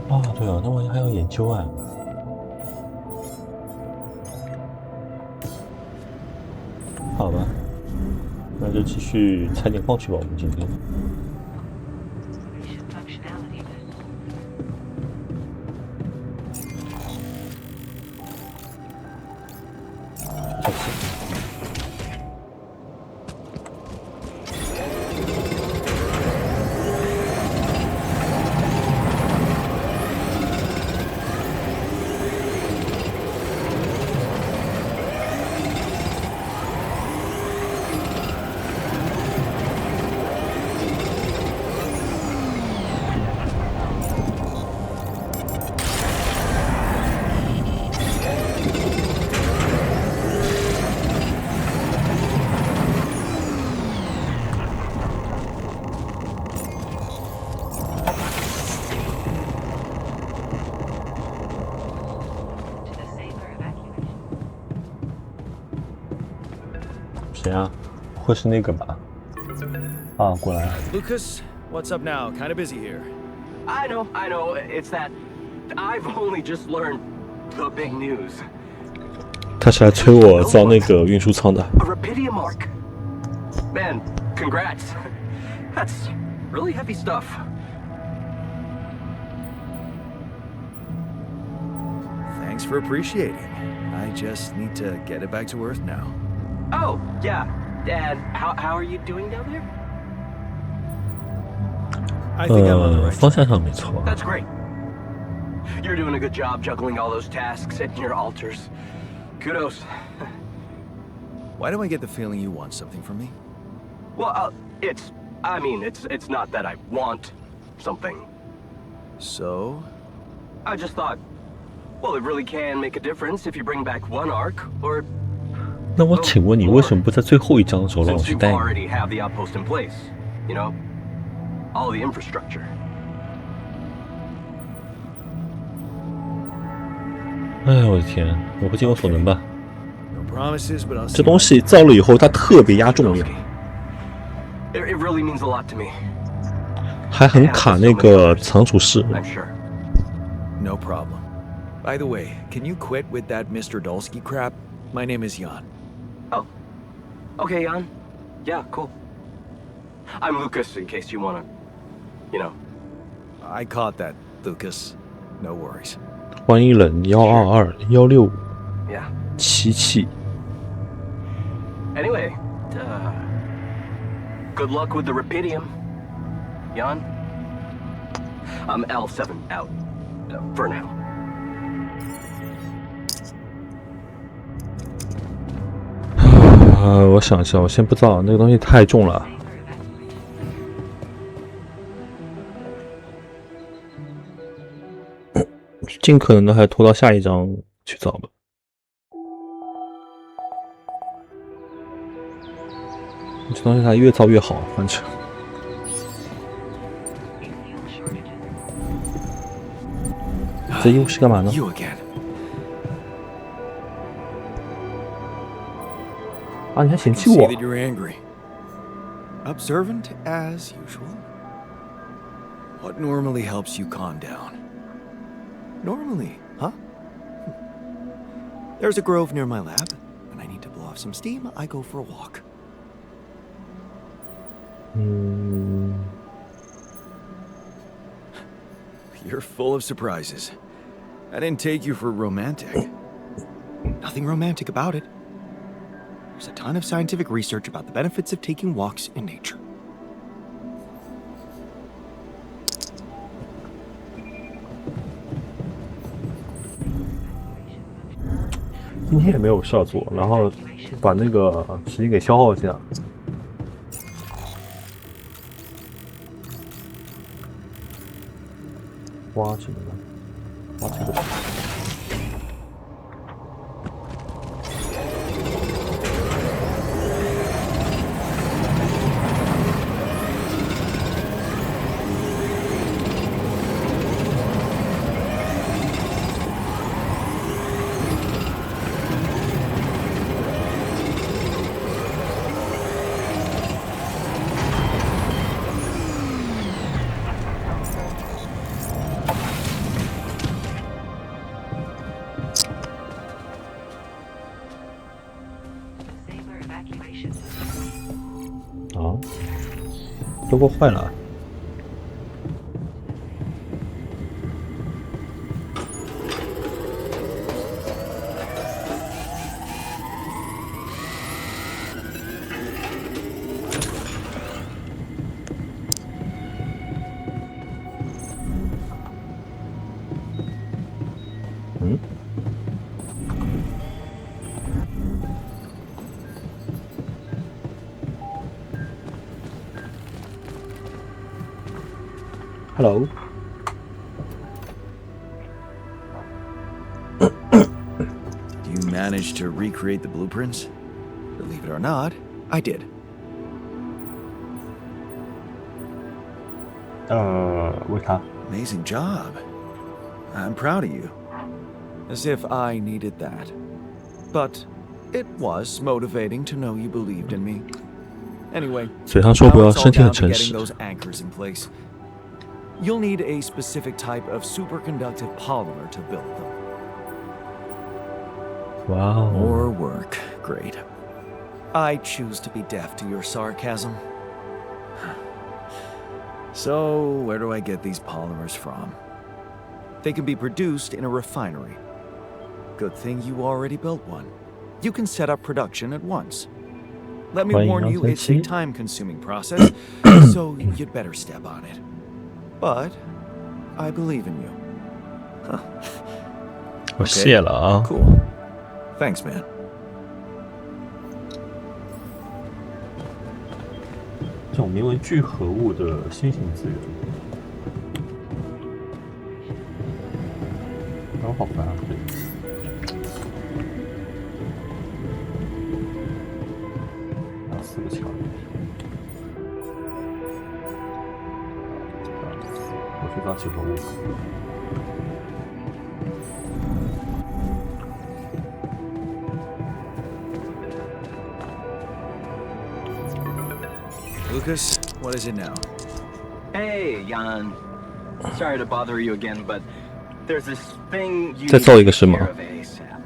啊，对哦，那我还要研究啊。好吧，那就继续采点矿去吧，我们今天。谁啊？会是那个吧？啊，过来。Lucas, what's up now? Kind of busy here. I know. It's that I've only just learned the big news. 他是来催我造那个运输舱的。A Rapidia mark. Man, congrats. That's really heavy stuff. Thanks for appreciating. I just need to get it back to Earth now. Oh, yeah. Dad, how are you doing down there? I think I'm on the right 方 track. 向上没错。 That's great. You're doing a good job juggling all those tasks and your altars. Kudos. Why do I get the feeling you want something from me? Well, it's not that I want something. So? I just thought, well, it really can make a difference if you bring back one arc, or 那我请问你为什么不在最后一章的时候让我 since 去 you 带你？ already have the outpost in place, you know, all the infrastructure. 哎，我的天，我会尽我所能吧。 No promises, but I'll see 这东西造了以后，它特别压重量， It really means a lot to me. 还很卡那个藏储室。 I'm sure. No problem. By the way, can you quit with that Mr. Dolsky crap? My name is Jan. Oh, okay, Jan. Yeah, cool. I'm Lucas, in case you wanna, you know. I caught that, Lucas. No worries. 欢迎冷122-165 Yeah. 77。 Anyway, good luck with the Rapidium, Jan. I'm L7 out, for now. 我想一下，我先不造，那个东西太重了。尽可能的还拖到下一章去造吧。这东西它越造越好，反正。这衣服是干嘛呢？ You again. 啊，你还嫌 I 弃 see 我？ that you're angry. Observant as usual. What normally helps you calm down? Normally, huh? There's a grove near my lab. When I need to blow off some steam, I go for a walk. 嗯， You're full of surprises. I didn't take you for romantic. Nothing romantic about it. There's a ton of scientific research about the benefits of taking walks in nature. 今天也没有事儿做，然后把那个时间给消耗一下。挖什么呢？挖这个。啊，都给我坏了。嗯。Hello. You managed to recreate the blueprints? Believe it or not, I did. 为啥？ Amazing job. I'm proud of you. As if I needed that. But it was motivating to know you believed in me. Anyway, 嘴上说不 now 要 it's all 身体 down 很 to 诚 getting 实。 those anchors in place. You'll need a specific type of superconductive polymer to build them. 哇哦！ More work. Great. I choose to be deaf to your sarcasm. So, where do I get these polymers from? They can be produced in a refinery. Good thing you already built one. You can set up production at once. Let me 欢迎 warn 杨 you, 晨 it's a 曦。 time-consuming process, so you'd better step on it. But I believe in you. 我谢了啊。 Cool. Thanks, man. 这种名为聚合物的新型资源，然后好烦啊！打4个桥，我去抓聚合物。Lucas, what is it now? Hey, Jan. Sorry to bother you again, but there's this thing you 再 need 造 to 一个是 take 吗 care of ASAP.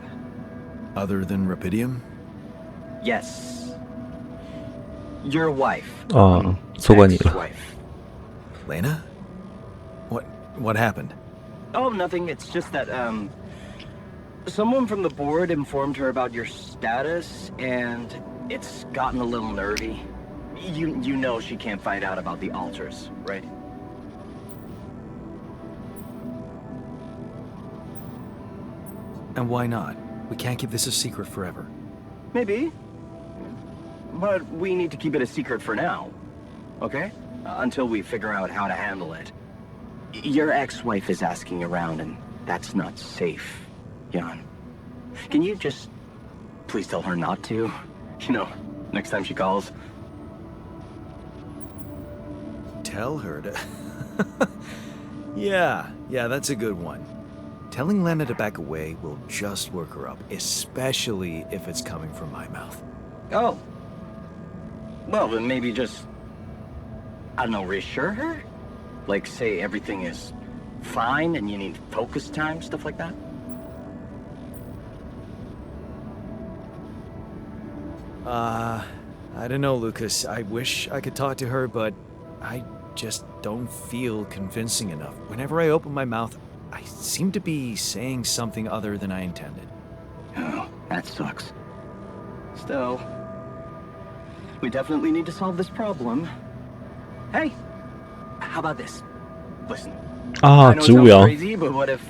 Other than Rapidium? Yes. Your wife. 啊，错怪你了。 ex-wife. Lena? What happened? Oh, nothing. It's just that, someone from the board informed her about your status, and it's gotten a little nervy. You know she can't find out about the altars, right? And why not? We can't keep this a secret forever. Maybe. But we need to keep it a secret for now. Okay? Until we figure out how to handle it. Your ex-wife is asking around, and that's not safe, Jan. Can you just please tell her not to? You know, next time she calls. Tell her to... Yeah, that's a good one. Telling Lena to back away will just work her up, especially if it's coming from my mouth. Oh. Well, then maybe just, I don't know, reassure her? Like, say everything is fine and you need focus time, stuff like that? I don't know, Lucas. I wish I could talk to her, but I just don't feel convincing enough. Whenever I open my mouth, I seem to be saying something other than I intended. Oh, that sucks. Still, we definitely need to solve this problem. Hey, how about this? Listen. 啊， I know it 植物 sounds 摇。 crazy, but what if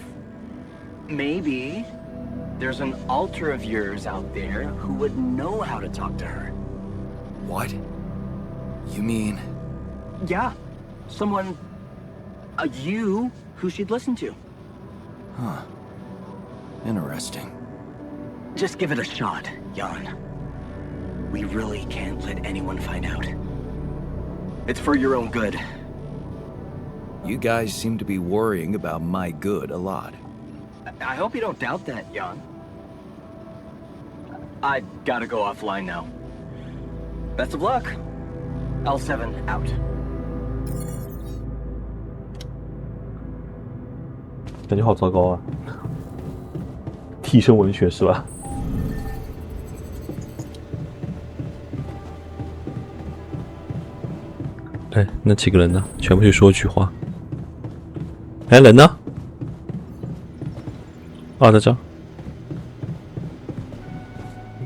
maybe there's an alter of yours out there who would know how to talk to her? What? You mean... Yeah, someone, you, who she'd listen to. Huh. Interesting. Just give it a shot, Jan. We really can't let anyone find out. It's for your own good. You guys seem to be worrying about my good a lot. I hope you don't doubt that, Jan. I gotta go offline now. Best of luck. L7 out. 感觉好糟糕啊！替身文学是吧？哎，那几个人呢？全部去说句话。哎，人呢？啊，在这。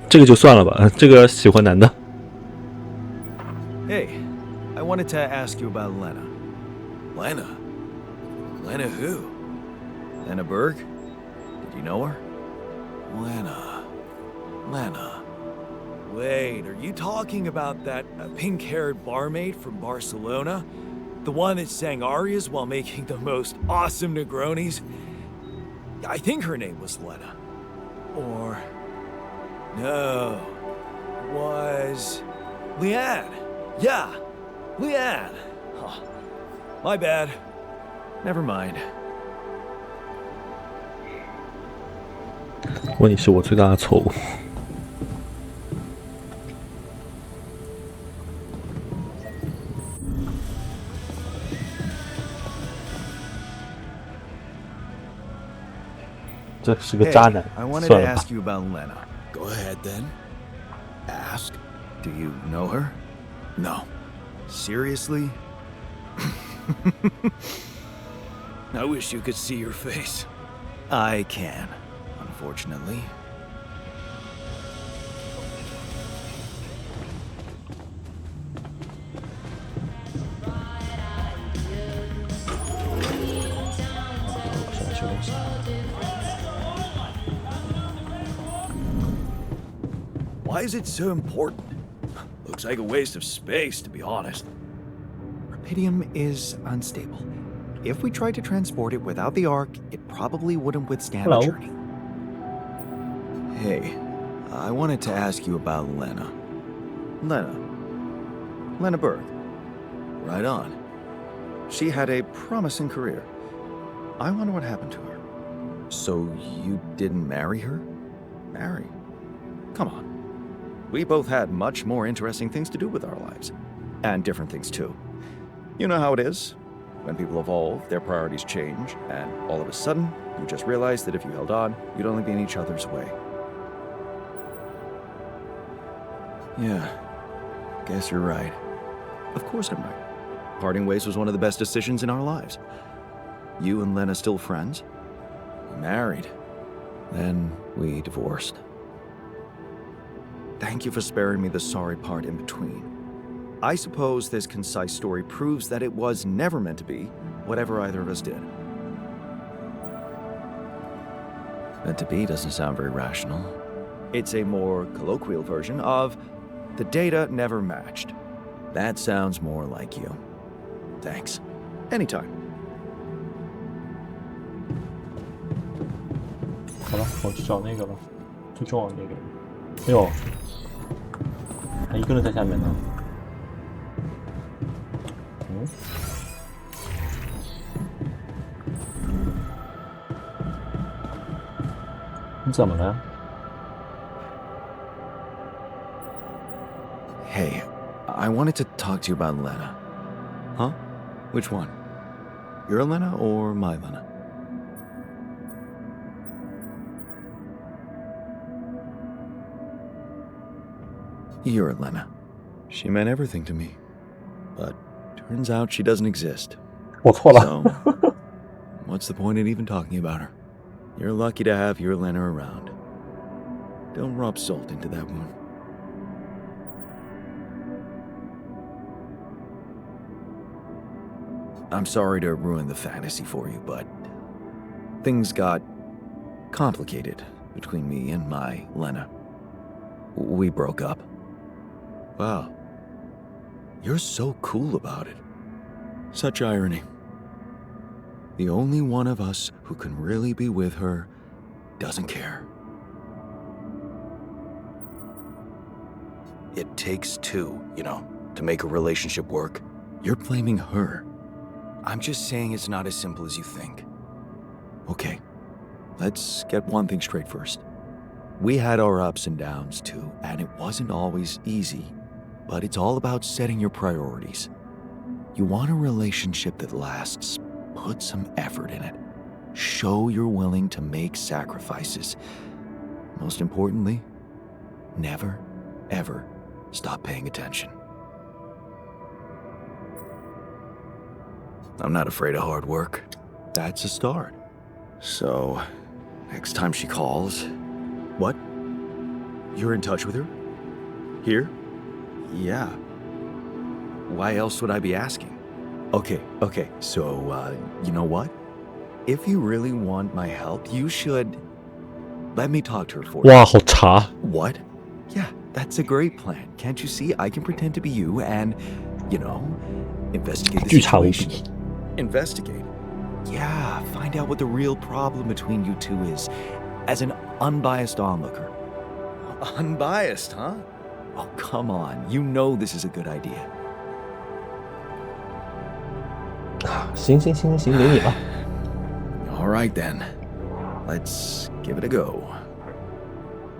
这个就算了吧，这个喜欢男的。 Hey, I wanted to ask you about Lena. Lena? Lena who? Lena Berg? Did you know her? Lena. Wait, are you talking about that pink-haired barmaid from Barcelona? The one that sang arias while making the most awesome Negronis? I think her name was Lena. Or... No. It was... Leanne. Yeah, Leanne. Huh. My bad. Never mind. 问题是我最大的错误。这是个 Hey, 渣男 I，wanted 算 to 了吧 ask。you about Lena. Go ahead then. Ask. Do you know her? No. Seriously? I wish you could see your face. I can, unfortunately. Why is it so important? Looks like a waste of space, to be honest. Rubidium is unstable. If we tried to transport it without the Ark, it probably wouldn't withstand Hello. the journey. Hey, I wanted to ask you about Lena. Lena Berg. Right on. She had a promising career. I wonder what happened to her. So you didn't marry her? Marry? Come on. We both had much more interesting things to do with our lives. And different things too. You know how it is. When people evolve, their priorities change, and all of a sudden, you just realize that if you held on, you'd only be in each other's way. Yeah, guess you're right. Of course I'm right. Parting ways was one of the best decisions in our lives. You and Lena still friends? We married. Then we divorced. Thank you for sparing me the sorry part in between. I suppose this concise story proves that it was never meant to be, whatever either of us did. Meant to be doesn't sound very rational. It's a more colloquial version of the data never matched. That sounds more like you. Thanks. Anytime. 好了，我去找那个了，最重要的那个。哎呦，还一个人在下面呢。嗯？你怎么了？ Hey, I wanted to talk to you about Lena. Huh? Which one? Your Lena or my Lena? Your Lena. She meant everything to me. But turns out she doesn't exist. 我错了。 So, what's the point in even talking about her? You're lucky to have your Lena around. Don't rub salt into that wound. I'm sorry to ruin the fantasy for you, but things got complicated between me and my Lena. We broke up. Wow. You're so cool about it. Such irony. The only one of us who can really be with her doesn't care. It takes two, to make a relationship work. You're blaming her. I'm just saying it's not as simple as you think. Okay, let's get one thing straight first. We had our ups and downs too, and it wasn't always easy, but it's all about setting your priorities. You want a relationship that lasts, put some effort in it. Show you're willing to make sacrifices. Most importantly, never, ever stop paying attention. I'm not afraid of hard work. That's a start. So, next time she calls... What? You're in touch with her? Here? Yeah. Why else would I be asking? Okay, so, you know what? If you really want my help, you should... Let me talk to her for you. 哇，好茶。 What? Yeah, that's a great plan. Can't you see? I can pretend to be you and, investigate the 巨茶无 situation. 比。 Investigate? Yeah, find out what the real problem between you two is, as an unbiased onlooker. Unbiased, huh? Oh, come on. You know this is a good idea. 行，给你了。 All right, then. Let's give it a go.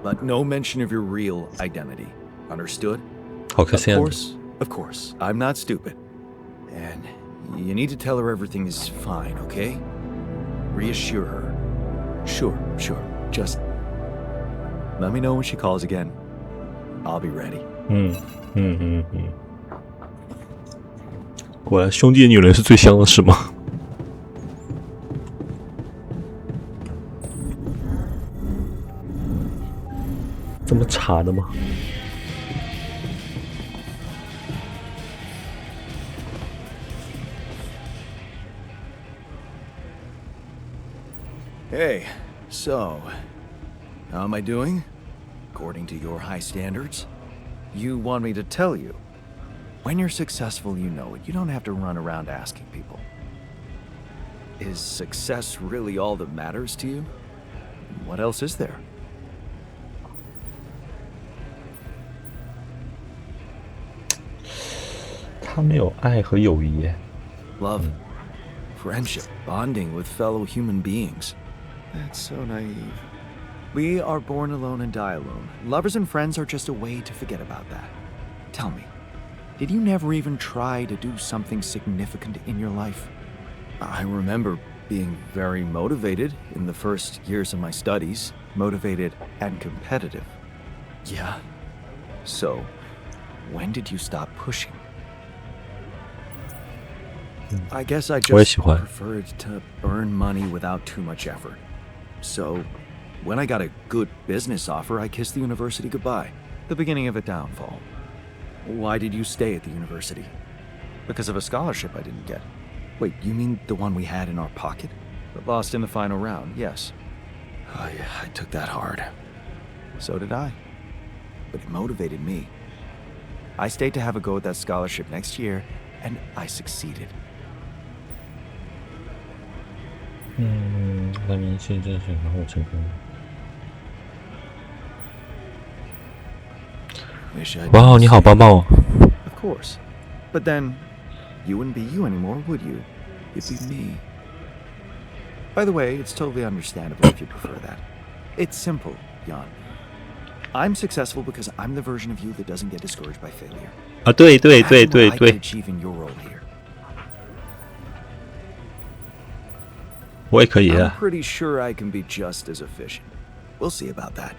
But no mention of your real identity. Understood? 好可 Of 惜啊。 course. I'm not stupid. And you need to tell her everything is fine, okay? Reassure her. Sure. Just let me know when she calls again. I'll be ready. 果然，兄弟的女人是最香的，是吗？这么茶的吗？ Hey, so, how am I doing? according to your high standards. You want me to tell you? When you're successful, you know it. You don't have to run around asking people. Is success really all that matters to you? What else is there? 他没有爱和友谊耶。 Love, friendship, bonding with fellow human beings. That's so naive. We are born alone and die alone. Lovers and friends are just a way to forget about that. Tell me, did you never even try to do something significant in your life? I remember being very motivated in the first years of my studies, motivated and competitive. Yeah. So, when did you stop pushing? I guess I just preferred to earn money without too much effort. So, when I got a good business offer, I kissed the university goodbye. The beginning of a downfall. Why did you stay at the university? Because of a scholarship I didn't get. Wait, you mean the one we had in our pocket? But lost in the final round, yes. Oh, yeah, I took that hard. So did I. But it motivated me. I stayed to have a go at that scholarship next year, and I succeeded. 在明星甄选然后成功。哇，你好棒棒哦！ Of course. But then, you wouldn't be you anymore, would you? You'd be me. By the way, it's totally understandable if you prefer that. It's simple, Jan. I'm successful because I'm the version of you that doesn't get discouraged by failure. 啊，对对对 That's 对 what I 对 can，achieve in your role here. 我也可以 I'm 啊。 pretty sure I can be just as efficient. We'll see about that.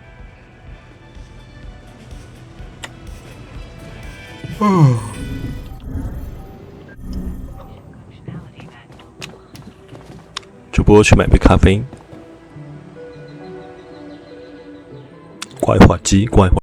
主播去买杯咖啡。怪话机，怪话。